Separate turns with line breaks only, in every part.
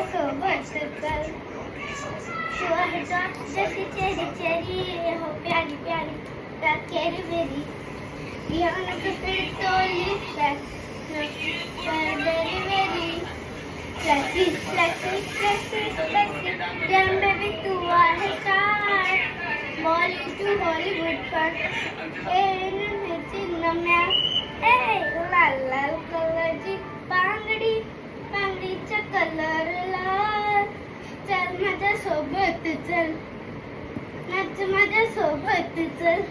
सोबत चल तू आहे जशी चेरी चेरी हो प्यारी प्यारी केरी बेरी यहाँ पे फिर तो lip very fleshy fleshy fleshy fleshy जब बेबी तू आहे कार बॉलीवुड टू हॉलीवुड पर चिन्नम्या ए लाल लाल कलरची बांगडी बांगडीचा कलर लाल चल माझ्या सोबत चल नाच माझ्या सोबत चल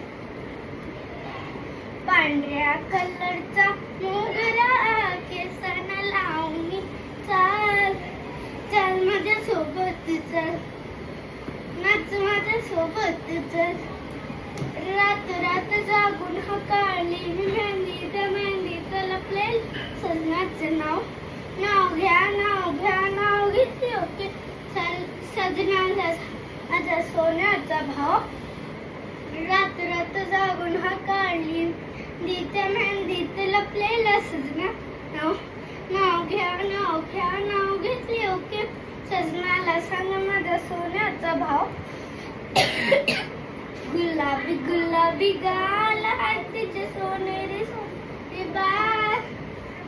पांढऱ्या कलरचा मोगरा केसांना लावणी चाल चल माझ्या सोबत चल नाच माझ्या सोबत चल रात रात जागून हकाळली मेहंदी त्या मेहंदीचं लपलेल सजनाचं नाव नाव घेतले ओके सजनाला माझ्या सोन्याचा भाव रात रात जागून हकाळली त्या मेहंदीत लपलेलं सजना नाव घेतले ओके सजनाला सांग माझ्या सोन्याचा भाव गुलाबी गुलाबी गाल तिचे सोनेरी सोनेरी बाल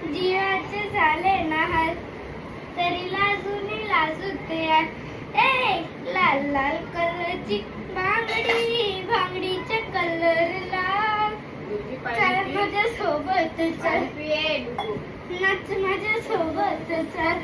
जीवाचे झाले नाहाल तरी लाजूते ए लाल लाल कलरची बांगडीच्या कलर लाल चल माझ्या सोबत चल नाच माझ्या सोबत चल